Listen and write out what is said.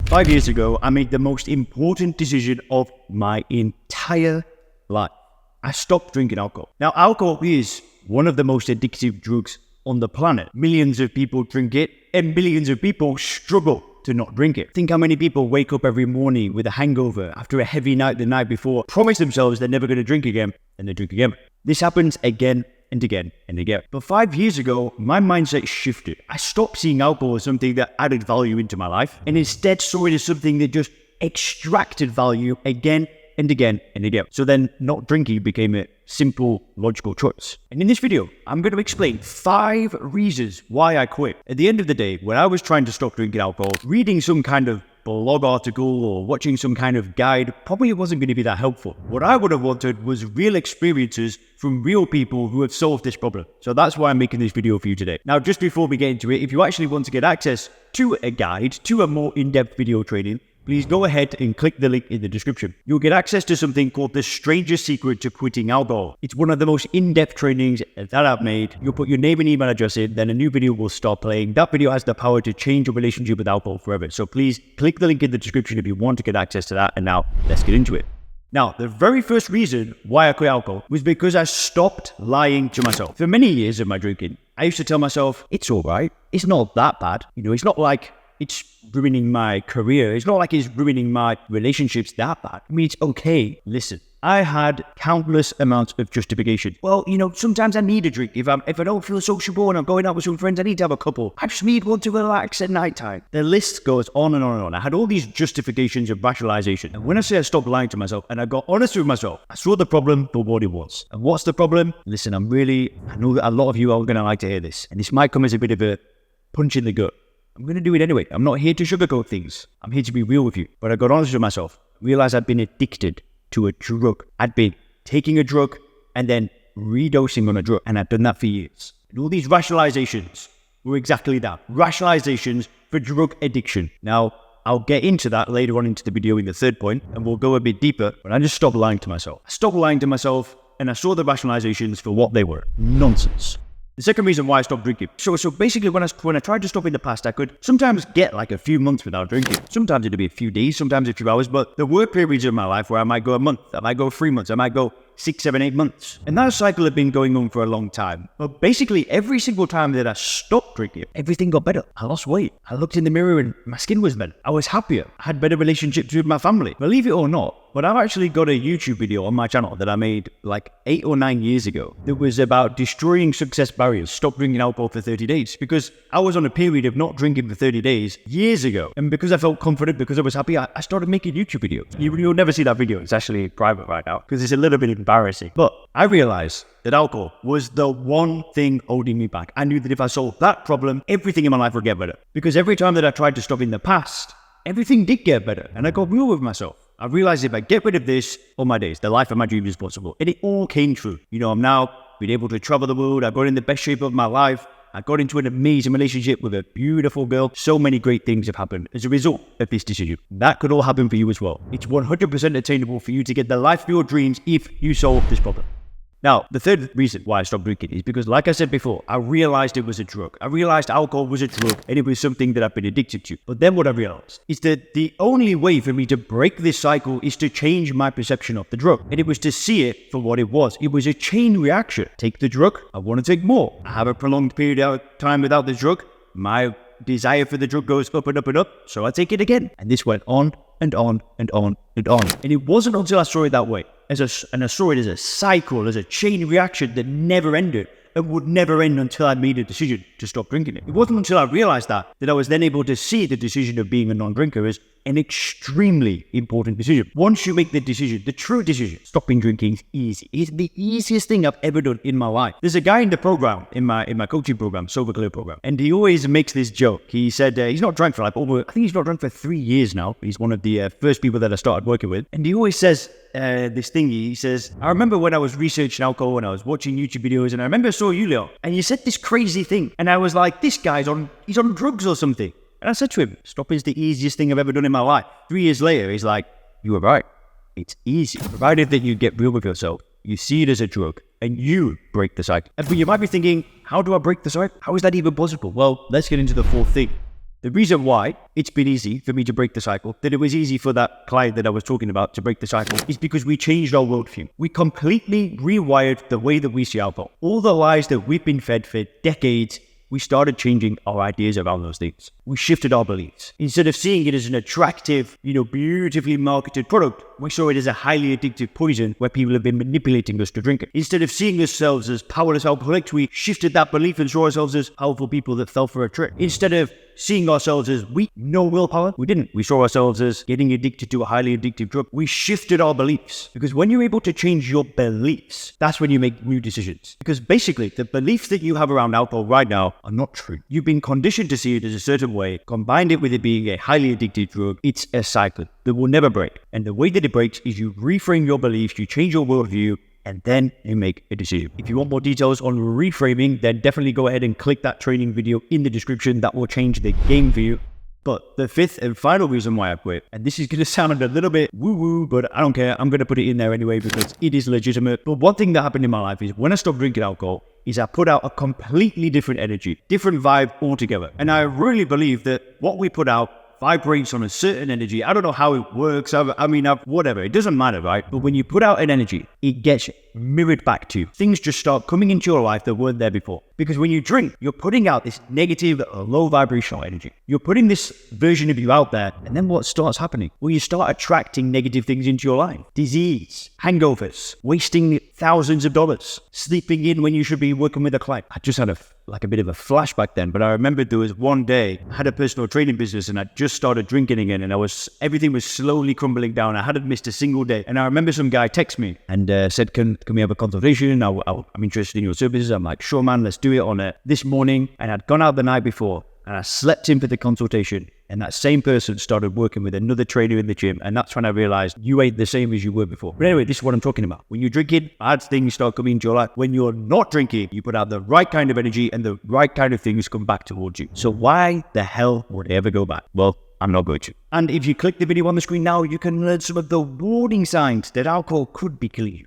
5 years ago, I made the most important decision of my entire life. I stopped drinking alcohol. Now, alcohol is one of the most addictive drugs on the planet. Millions of people drink it, and millions of people struggle to not drink it. Think how many people wake up every morning with a hangover after a heavy night the night before, promise themselves they're never going to drink again, and they drink again. This happens again and again and again. But 5 years ago, my mindset shifted. I stopped seeing alcohol as something that added value into my life, and instead saw it as something that just extracted value again and again and again. So then not drinking became a simple, logical choice. And in this video, I'm going to explain 5 reasons why I quit. At the end of the day, when I was trying to stop drinking alcohol, reading some kind of blog article or watching some kind of guide probably wasn't going to be that helpful. What I would have wanted was real experiences from real people who have solved this problem. So that's why I'm making this video for you today. Now, just before we get into it, if you actually want to get access to a guide, to a more in-depth video training, please go ahead and click the link in the description. You'll get access to something called The Strangest Secret to Quitting Alcohol. It's one of the most in-depth trainings that I've made. You'll put your name and email address in, then a new video will start playing. That video has the power to change your relationship with alcohol forever. So please click the link in the description if you want to get access to that. And now let's get into it. Now, the very first reason why I quit alcohol was because I stopped lying to myself. For many years of my drinking, I used to tell myself, it's all right. It's not that bad. It's not like it's ruining my career. It's not like it's ruining my relationships that bad. It's okay. Listen, I had countless amounts of justification. Well, sometimes I need a drink. If I don't feel sociable and I'm going out with some friends, I need to have a couple. I just need one to relax at nighttime. The list goes on and on and on. I had all these justifications of rationalization. And when I say I stopped lying to myself and I got honest with myself, I saw the problem for what it was. And what's the problem? Listen, I know that a lot of you are going to like to hear this. And this might come as a bit of a punch in the gut. I'm going to do it anyway. I'm not here to sugarcoat things. I'm here to be real with you. But I got honest with myself, realized I'd been addicted to a drug. I'd been taking a drug and then redosing on a drug. And I'd done that for years. And all these rationalizations were exactly that. Rationalizations for drug addiction. Now, I'll get into that later on into the video in the third point, and we'll go a bit deeper. But I just stopped lying to myself. I stopped lying to myself, and I saw the rationalizations for what they were. Nonsense. The second reason why I stopped drinking. So basically when I tried to stop in the past, I could sometimes get like a few months without drinking. Sometimes it'd be a few days, sometimes a few hours, but there were periods of my life where I might go a month, I might go 3 months, I might go 6, 7, 8 months. And that cycle had been going on for a long time. But basically every single time that I stopped drinking, everything got better. I lost weight. I looked in the mirror and my skin was better. I was happier. I had better relationships with my family. Believe it or not, but I've actually got a YouTube video on my channel that I made like 8 or 9 years ago that was about destroying success barriers. Stop drinking alcohol for 30 days. Because I was on a period of not drinking for 30 days years ago. And because I felt confident, because I was happy, I started making YouTube videos. You'll never see that video. It's actually private right now because it's a little bit embarrassing. But I realized that alcohol was the one thing holding me back. I knew that if I solved that problem, everything in my life would get better. Because every time that I tried to stop in the past, everything did get better. And I got real with myself. I realized if I get rid of this, all my days, the life of my dreams is possible. And it all came true. I'm now been able to travel the world. I got in the best shape of my life. I got into an amazing relationship with a beautiful girl. So many great things have happened as a result of this decision. That could all happen for you as well. It's 100% attainable for you to get the life of your dreams if you solve this problem. Now, the third reason why I stopped drinking is because, like I said before, I realized it was a drug. I realized alcohol was a drug and it was something that I've been addicted to. But then what I realized is that the only way for me to break this cycle is to change my perception of the drug. And it was to see it for what it was. It was a chain reaction. Take the drug, I want to take more. I have a prolonged period of time without the drug. My desire for the drug goes up and up and up, so I take it again. And this went on and on and on and on. And it wasn't until I saw it that way, and I saw it as a cycle, as a chain reaction that never ended and would never end until I made a decision to stop drinking it. It wasn't until I realized that I was then able to see the decision of being a non-drinker as an extremely important decision. Once you make the decision, the true decision, stopping drinking is easy. It's the easiest thing I've ever done in my life. There's a guy in the program, in my coaching program, Sober Clear program, and he always makes this joke. He said he's not drunk for I think he's not drunk for 3 years now. He's one of the first people that I started working with. And he always says this thing. He says, I remember when I was researching alcohol and I was watching YouTube videos, and I remember I saw you, Leo, and you said this crazy thing. And I was like, this guy's he's on drugs or something. And I said to him, stopping is the easiest thing I've ever done in my life. 3 years later, he's like, you were right. It's easy. Provided that you get real with yourself, you see it as a drug, and you break the cycle. But you might be thinking, how do I break the cycle? How is that even possible? Well, let's get into the fourth thing. The reason why it's been easy for me to break the cycle, that it was easy for that client that I was talking about to break the cycle, is because we changed our worldview. We completely rewired the way that we see alcohol. All the lies that we've been fed for decades, we started changing our ideas around those things. We shifted our beliefs. Instead of seeing it as an attractive, beautifully marketed product, we saw it as a highly addictive poison where people have been manipulating us to drink it. Instead of seeing ourselves as powerless alcoholics, we shifted that belief and saw ourselves as powerful people that fell for a trick. Instead of seeing ourselves as weak, no willpower, we didn't. We saw ourselves as getting addicted to a highly addictive drug. We shifted our beliefs. Because when you're able to change your beliefs, that's when you make new decisions. Because basically, the beliefs that you have around alcohol right now are not true. You've been conditioned to see it as a certain way, combined it with it being a highly addictive drug. It's a cycle that will never break. And the way that it breaks is you reframe your beliefs, you change your worldview, and then you make a decision. If you want more details on reframing, then definitely go ahead and click that training video in the description. That will change the game for you. But the fifth and final reason why I quit, and this is going to sound a little bit woo-woo, but I don't care. I'm going to put it in there anyway because it is legitimate. But one thing that happened in my life is when I stopped drinking alcohol, is I put out a completely different energy, different vibe altogether. And I really believe that what we put out vibrates on a certain energy. I don't know how it works. Whatever. It doesn't matter, right? But when you put out an energy, it gets mirrored back to you. Things just start coming into your life that weren't there before. Because when you drink, you're putting out this negative, low vibrational energy. You're putting this version of you out there. And then what starts happening? Well, you start attracting negative things into your life. Disease, hangovers, wasting thousands of dollars, sleeping in when you should be working with a client. I just had a bit of a flashback then, but I remember there was one day I had a personal training business and I just started drinking again, and everything was slowly crumbling down. I hadn't missed a single day, and I remember some guy text me and said, "Can we have a consultation? I'm interested in your services." I'm like, "Sure, man, let's do it on this morning." And I'd gone out the night before and I slept in for the consultation. And that same person started working with another trainer in the gym. And that's when I realized you ain't the same as you were before. But anyway, this is what I'm talking about. When you're drinking, bad things start coming into your life. When you're not drinking, you put out the right kind of energy and the right kind of things come back towards you. So why the hell would I ever go back? Well, I'm not going to. And if you click the video on the screen now, you can learn some of the warning signs that alcohol could be killing you.